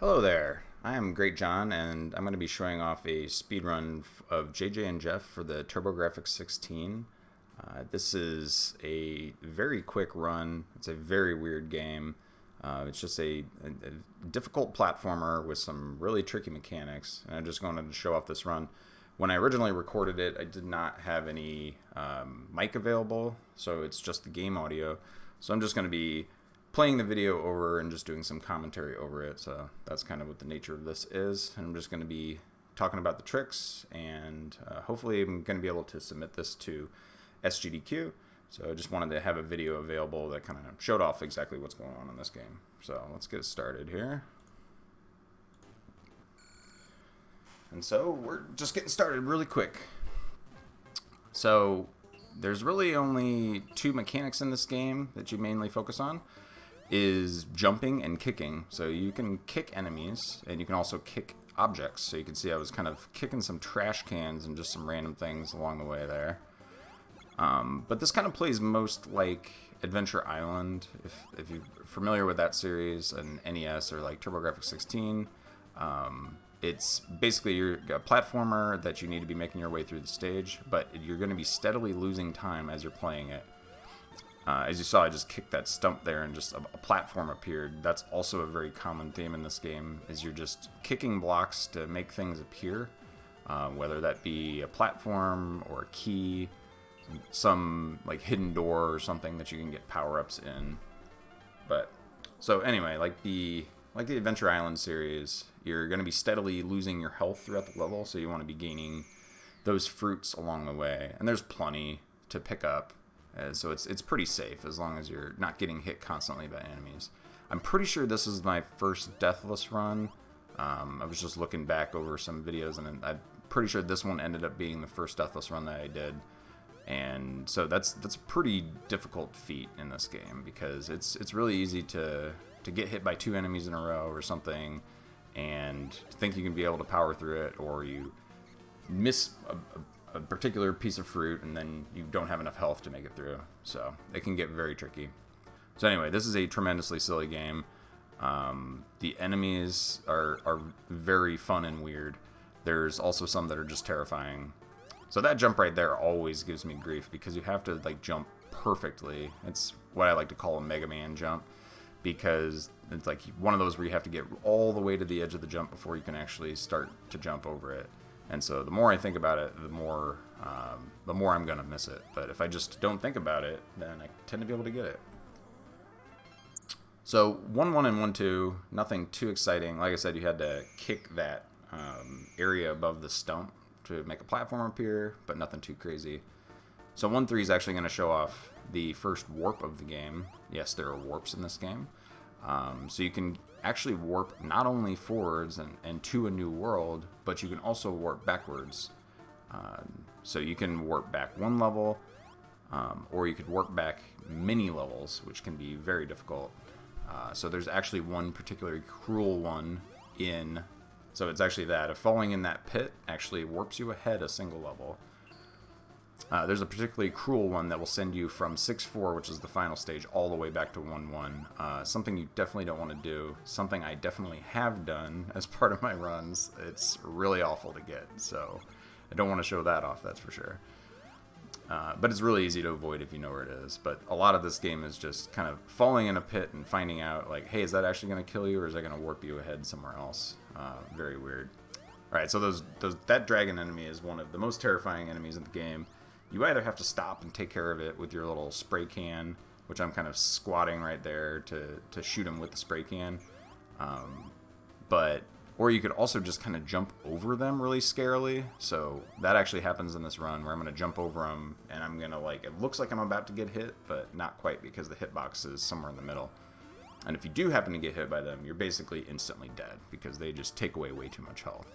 Hello there, I am greatjhon, and I'm going to be showing off a speedrun of JJ and Jeff for the TurboGrafx-16. This is a very quick run. It's a very weird game. It's just a difficult platformer with some really tricky mechanics, and I just wanted to show off this run. When I originally recorded it, I did not have any mic available, so it's just the game audio. So I'm just going to be playing the video over and just doing some commentary over it. So that's kind of what the nature of this is. And I'm just going to be talking about the tricks, and hopefully I'm going to be able to submit this to SGDQ. So I just wanted to have a video available that kind of showed off exactly what's going on in this game. So let's get started here. And so we're just getting started really quick. So there's really only two mechanics in this game that you mainly focus on, is jumping and kicking. So you can kick enemies, and you can also kick objects. So you can see I was kind of kicking some trash cans and just some random things along the way there. But this kind of plays most like Adventure Island, if you're familiar with that series, and NES or like TurboGrafx-16. It's basically you're a platformer that you need to be making your way through the stage, but you're going to be steadily losing time as you're playing it. As you saw, I just kicked that stump there and just a platform appeared. That's also a very common theme in this game, is you're just kicking blocks to make things appear, whether that be a platform or a key, some like hidden door or something that you can get power-ups in. But so anyway, like the Adventure Island series, you're going to be steadily losing your health throughout the level, so you want to be gaining those fruits along the way. And there's plenty to pick up, so it's pretty safe as long as you're not getting hit constantly by enemies. I'm pretty sure this is my first deathless run. I was just looking back over some videos, and I'm pretty sure this one ended up being the first deathless run that I did. And so that's a pretty difficult feat in this game, because it's really easy to get hit by two enemies in a row or something and think you can be able to power through it, or you miss a particular piece of fruit and then you don't have enough health to make it through. So it can get very tricky. So anyway, this is a tremendously silly game. The enemies are very fun and weird. There's also some that are just terrifying. So that jump right there always gives me grief, because you have to like jump perfectly. It's what I like to call a Mega Man jump, because it's like one of those where you have to get all the way to the edge of the jump before you can actually start to jump over it. And so the more I think about it, the more I'm gonna miss it. But if I just don't think about it, then I tend to be able to get it. So 1-1 and 1-2, nothing too exciting. Like I said, you had to kick that area above the stump to make a platform appear, but nothing too crazy. So 1-3 is actually going to show off the first warp of the game. Yes, there are warps in this game. So you can actually warp not only forwards and to a new world, but you can also warp backwards. So you can warp back one level, or you could warp back many levels, which can be very difficult. So there's actually one particularly cruel one in... So it's actually that. If falling in that pit actually warps you ahead a single level. There's a particularly cruel one that will send you from 6-4, which is the final stage, all the way back to 1-1. Something you definitely don't want to do. Something I definitely have done as part of my runs. It's really awful to get, so I don't want to show that off, that's for sure. But it's really easy to avoid if you know where it is. But a lot of this game is just kind of falling in a pit and finding out, like, hey, is that actually going to kill you, or is that going to warp you ahead somewhere else? Very weird. Alright, so that dragon enemy is one of the most terrifying enemies in the game. You either have to stop and take care of it with your little spray can, which I'm kind of squatting right there to shoot him with the spray can. Or you could also just kind of jump over them really scarily. So that actually happens in this run, where I'm going to jump over them, and I'm going to, like, it looks like I'm about to get hit, but not quite, because the hitbox is somewhere in the middle. And if you do happen to get hit by them, you're basically instantly dead, because they just take away way too much health.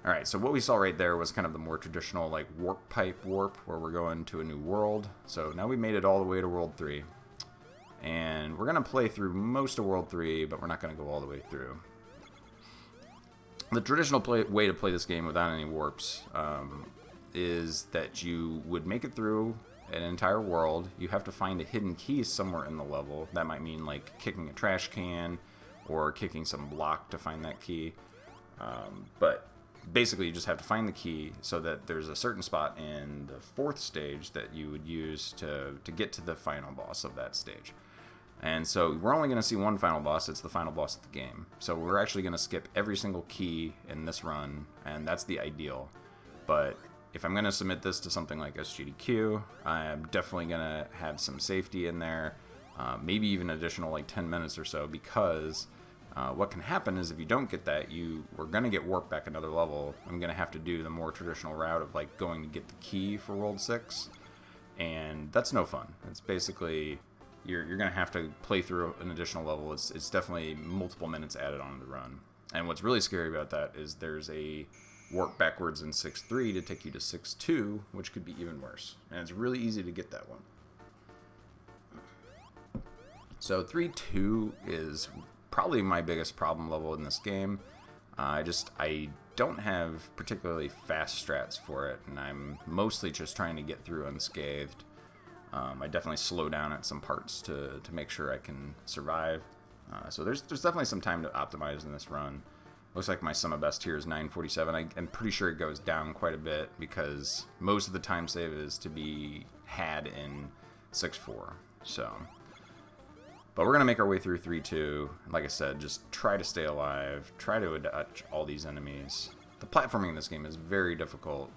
Alright, so what we saw right there was kind of the more traditional, like, warp pipe warp, where we're going to a new world. So now we made it all the way to World 3. And we're going to play through most of World 3, but we're not going to go all the way through. The traditional way to play this game without any warps is that you would make it through an entire world. You have to find a hidden key somewhere in the level. That might mean like kicking a trash can, or kicking some block to find that key. But basically, you just have to find the key so that there's a certain spot in the 4th stage that you would use to get to the final boss of that stage. And so we're only going to see one final boss. It's the final boss of the game. So we're actually going to skip every single key in this run, and that's the ideal. But if I'm going to submit this to something like SGDQ, I'm definitely going to have some safety in there, maybe even additional like 10 minutes or so, because what can happen is if you don't get that, we're going to get warped back another level. I'm going to have to do the more traditional route of like going to get the key for World 6, and that's no fun. It's basically you're going to have to play through an additional level. It's definitely multiple minutes added on to the run. And what's really scary about that is there's a warp backwards in 6.3 to take you to 6.2, which could be even worse. And it's really easy to get that one. So 3.2 is probably my biggest problem level in this game. I don't have particularly fast strats for it, and I'm mostly just trying to get through unscathed. I definitely slow down at some parts to make sure I can survive. So there's definitely some time to optimize in this run. Looks like my sum of best here is 947. I'm pretty sure it goes down quite a bit because most of the time save is to be had in 6.4. So, but we're going to make our way through 3.2. Like I said, just try to stay alive. Try to dodge all these enemies. The platforming in this game is very difficult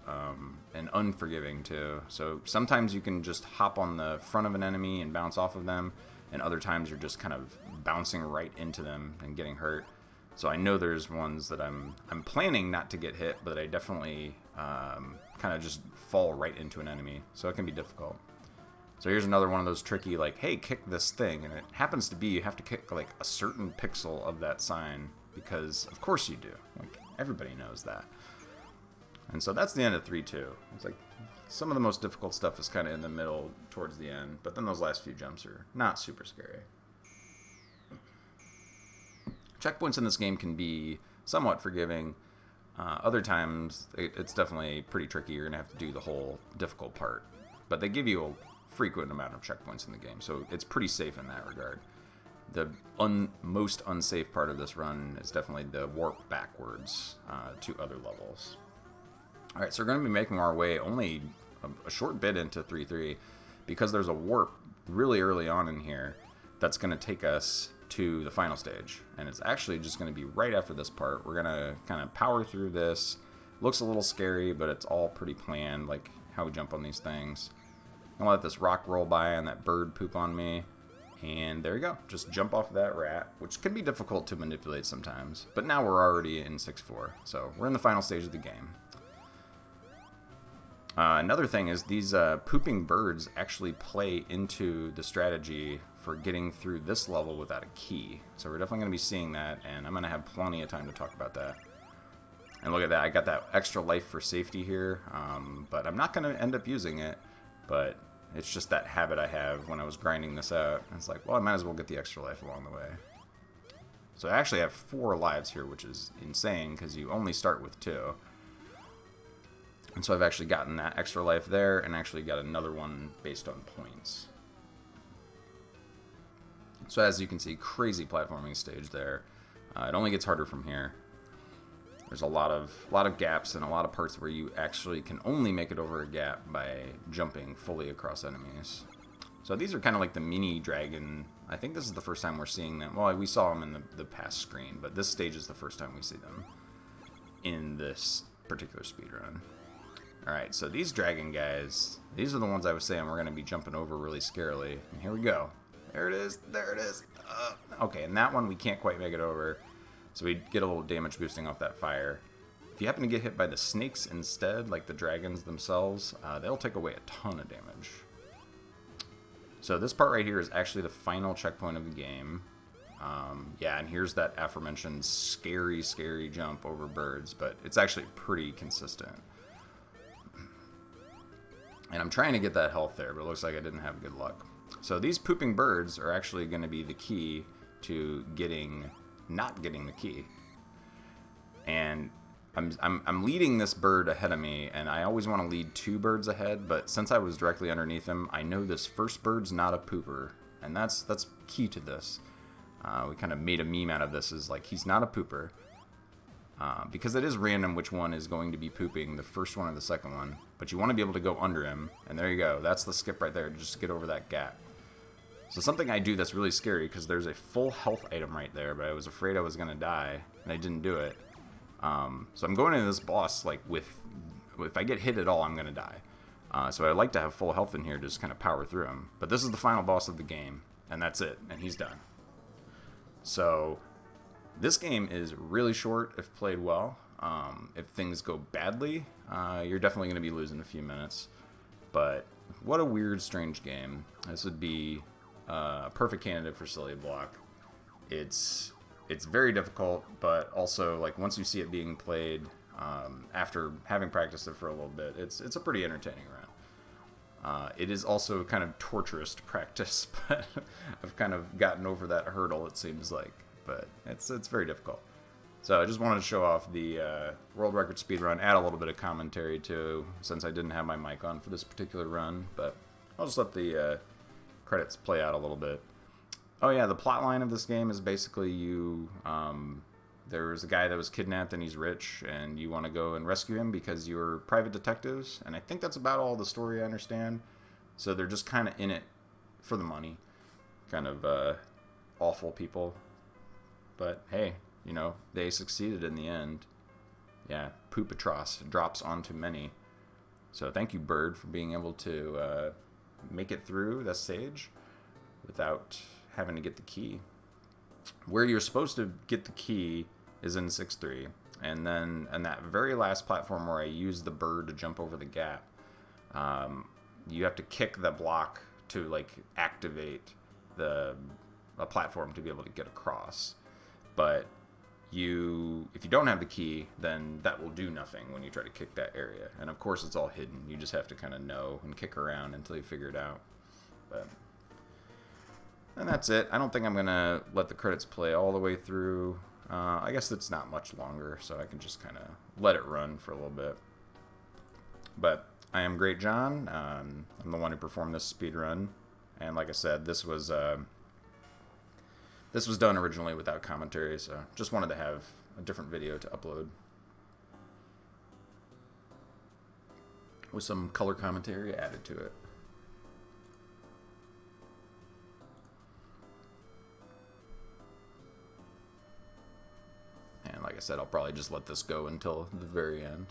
and unforgiving too. So sometimes you can just hop on the front of an enemy and bounce off of them, and other times you're just kind of bouncing right into them and getting hurt. So I know there's ones that I'm planning not to get hit, but I definitely kind of just fall right into an enemy. So it can be difficult. So here's another one of those tricky, like, hey, kick this thing. And it happens to be you have to kick like a certain pixel of that sign because of course you do. Like, everybody knows that. And so that's the end of 3.2. It's like some of the most difficult stuff is kind of in the middle towards the end, but then those last few jumps are not super scary. Checkpoints in this game can be somewhat forgiving. Other times, it's definitely pretty tricky. You're going to have to do the whole difficult part. But they give you a frequent amount of checkpoints in the game, so it's pretty safe in that regard. The most unsafe part of this run is definitely the warp backwards to other levels. Alright, so we're going to be making our way only a short bit into 3.3 because there's a warp really early on in here that's going to take us to the final stage, and it's actually just going to be right after this part. We're going to kind of power through this. Looks a little scary, but it's all pretty planned, like how we jump on these things. I'm going to let this rock roll by and that bird poop on me, and there you go. Just jump off that rat, which can be difficult to manipulate sometimes, but now we're already in 6.4, so we're in the final stage of the game. Another thing is these pooping birds actually play into the strategy for getting through this level without a key. So we're definitely going to be seeing that, and I'm going to have plenty of time to talk about that. And look at that, I got that extra life for safety here, but I'm not going to end up using it, but it's just that habit I have when I was grinding this out. It's like, well, I might as well get the extra life along the way. So I actually have 4 lives here, which is insane because you only start with 2. And so I've actually gotten that extra life there and actually got another one based on points. So as you can see, crazy platforming stage there. It only gets harder from here. There's a lot of gaps and a lot of parts where you actually can only make it over a gap by jumping fully across enemies. So these are kind of like the mini dragon. I think this is the first time we're seeing them. Well, we saw them in the past screen, but this stage is the first time we see them in this particular speedrun. Alright, so these dragon guys, these are the ones I was saying we're going to be jumping over really scarily. And here we go. There it is. There it is. Okay, and that one we can't quite make it over. So we get a little damage boosting off that fire. If you happen to get hit by the snakes instead, like the dragons themselves, they'll take away a ton of damage. So this part right here is actually the final checkpoint of the game. Yeah, and here's that aforementioned scary, scary jump over birds, but it's actually pretty consistent. And I'm trying to get that health there, but it looks like I didn't have good luck. So these pooping birds are actually going to be the key to not getting the key. And I'm leading this bird ahead of me, and I always want to lead 2 birds ahead, but since I was directly underneath him, I know this first bird's not a pooper, and that's key to this. We kind of made a meme out of this, is like, he's not a pooper. Because it is random which one is going to be pooping, the first one or the second one. But you want to be able to go under him, and there you go. That's the skip right there, just get over that gap. So something I do that's really scary, because there's a full health item right there, but I was afraid I was going to die, and I didn't do it. So I'm going into this boss, like, if I get hit at all, I'm going to die. So I like to have full health in here to just kind of power through him. But this is the final boss of the game, and that's it, and he's done. So this game is really short if played well. If things go badly, you're definitely going to be losing a few minutes. But what a weird, strange game. This would be a perfect candidate for Silly Block. It's very difficult, but also, like, once you see it being played, after having practiced it for a little bit, it's a pretty entertaining round. It is also kind of torturous to practice, but I've kind of gotten over that hurdle, it seems like. But it's very difficult. So I just wanted to show off the world record speedrun, add a little bit of commentary too, since I didn't have my mic on for this particular run. But I'll just let the credits play out a little bit. Oh yeah, the plot line of this game is basically you, there's a guy that was kidnapped and he's rich, and you want to go and rescue him because you're private detectives, and I think that's about all the story I understand. So they're just kind of in it for the money. Kind of awful people. But hey, you know, they succeeded in the end. Yeah, Poopatros drops onto many. So thank you, Bird, for being able to make it through that stage without having to get the key. Where you're supposed to get the key is in 6-3. And then in that very last platform where I use the bird to jump over the gap, you have to kick the block to, like, activate a platform to be able to get across. But if you don't have the key, then that will do nothing when you try to kick that area. And of course it's all hidden. You just have to kind of know and kick around until you figure it out. And that's it. I don't think I'm going to let the credits play all the way through. I guess it's not much longer, so I can just kind of let it run for a little bit. But I am greatjhon. I'm the one who performed this speedrun. And like I said, this was done originally without commentary, so just wanted to have a different video to upload with some color commentary added to it. And like I said, I'll probably just let this go until the very end.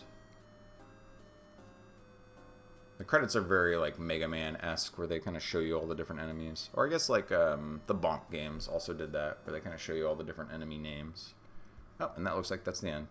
The credits are very, like, Mega Man-esque, where they kind of show you all the different enemies. Or I guess, like, the Bonk games also did that, where they kind of show you all the different enemy names. Oh, and that looks like that's the end.